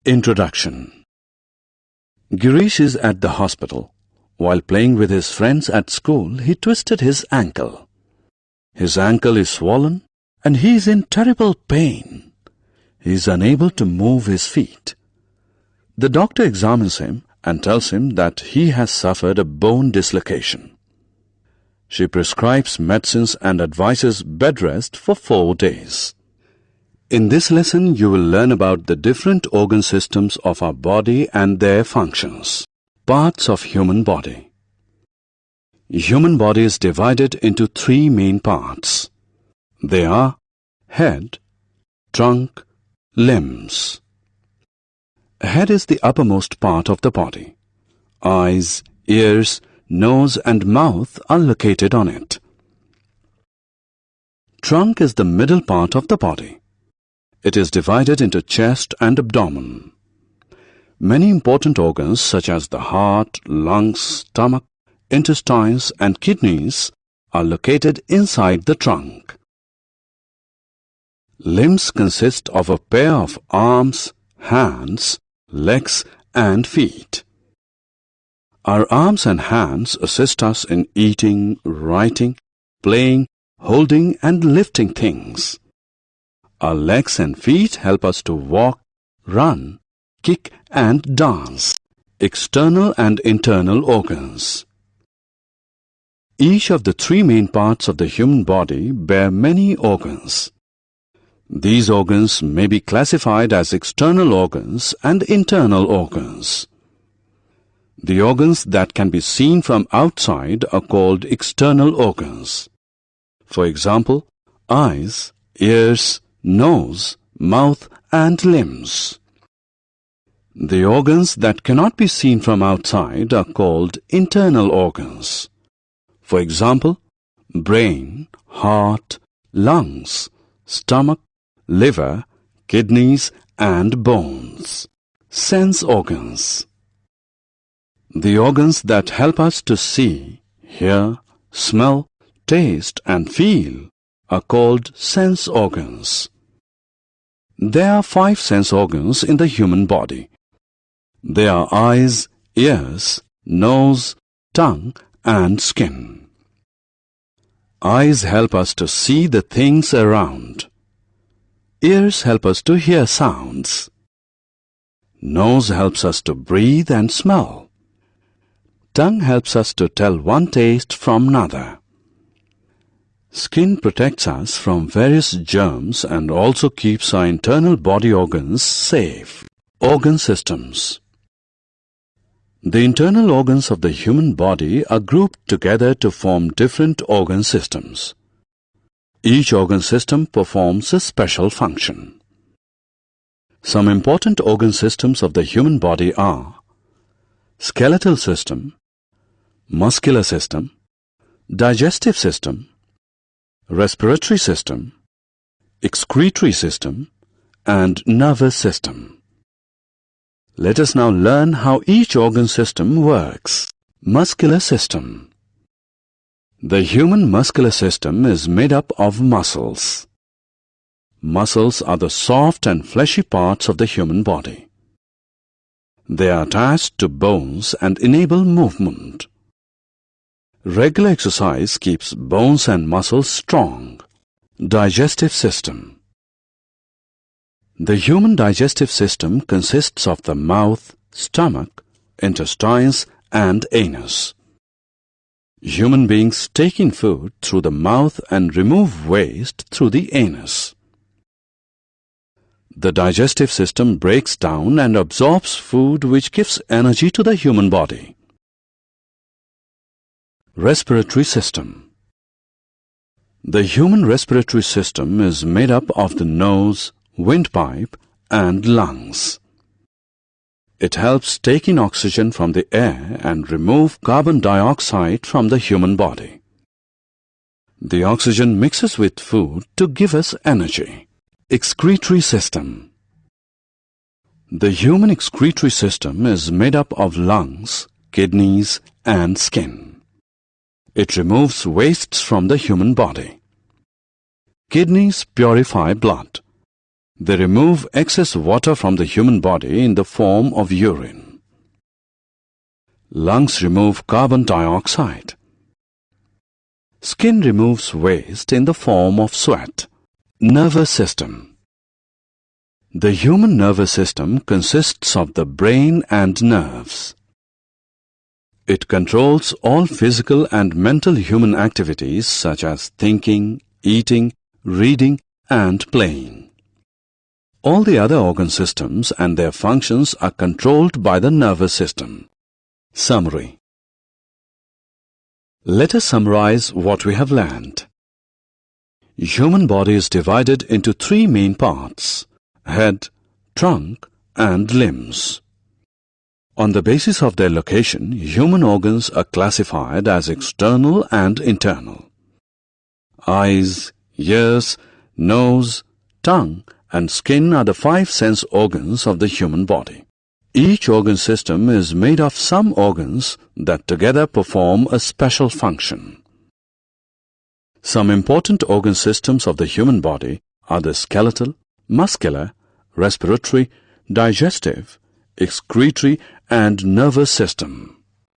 Introduction. Girish is at the hospital. While playing with his friends at school, he twisted his ankle. His ankle is swollen and he is in terrible pain. He is unable to move his feet. The doctor examines him and tells him that he has suffered a bone dislocation. She prescribes medicines and advises bed rest for 4 days. In this lesson, you will learn about the different organ systems of our body and their functions. Parts of human body. Human body is divided into 3 main parts. They are head, trunk, limbs. Head is the uppermost part of the body. Eyes, ears, nose and mouth are located on it. Trunk is the middle part of the body. It is divided into chest and abdomen. Many important organs such as the heart, lungs, stomach, intestines and kidneys are located inside the trunk. Limbs consist of a pair of arms, hands, legs and feet. Our arms and hands assist us in eating, writing, playing, holding and lifting things. Our legs and feet help us to walk, run, kick and dance. External and internal organs. Each of the 3 main parts of the human body bear many organs. These organs may be classified as external organs and internal organs. The organs that can be seen from outside are called external organs. For example, eyes, ears, nose, mouth and limbs. The organs that cannot be seen from outside are called internal organs. For example, brain, heart, lungs, stomach, liver, kidneys and bones. Sense organs. The organs that help us to see, hear, smell, taste and feel are called sense organs. There are 5 sense organs in the human body. They are eyes, ears, nose, tongue and skin. Eyes help us to see the things around. Ears help us to hear sounds. Nose helps us to breathe and smell. Tongue helps us to tell one taste from another. Skin protects us from various germs and also keeps our internal body organs safe. Organ systems. The internal organs of the human body are grouped together to form different organ systems. Each organ system performs a special function. Some important organ systems of the human body are skeletal system, muscular system, digestive system, respiratory system, excretory system and nervous system. Let us now learn how each organ system works. Muscular system. The human muscular system is made up of muscles. Muscles are the soft and fleshy parts of the human body. They are attached to bones and enable movement. Regular exercise keeps bones and muscles strong. Digestive system. The human digestive system consists of the mouth, stomach, intestines and anus. Human beings take in food through the mouth and remove waste through the anus. The digestive system breaks down and absorbs food which gives energy to the human body. Respiratory system. The human respiratory system is made up of the nose, windpipe and lungs. It helps take in oxygen from the air and remove carbon dioxide from the human body. The oxygen mixes with food to give us energy. Excretory system. The human excretory system is made up of lungs, kidneys and skin. It removes wastes from the human body. Kidneys purify blood. They remove excess water from the human body in the form of urine. Lungs remove carbon dioxide. Skin removes waste in the form of sweat. Nervous system. The human nervous system consists of the brain and nerves. It controls all physical and mental human activities such as thinking, eating, reading, and playing. All the other organ systems and their functions are controlled by the nervous system. Summary. Let us summarize what we have learned. Human body is divided into three main parts: head, trunk, and limbs. On the basis of their location, human organs are classified as external and internal. Eyes, ears, nose, tongue, and skin are the 5 sense organs of the human body. Each organ system is made of some organs that together perform a special function. Some important organ systems of the human body are the skeletal, muscular, respiratory, digestive, excretory, and nervous system.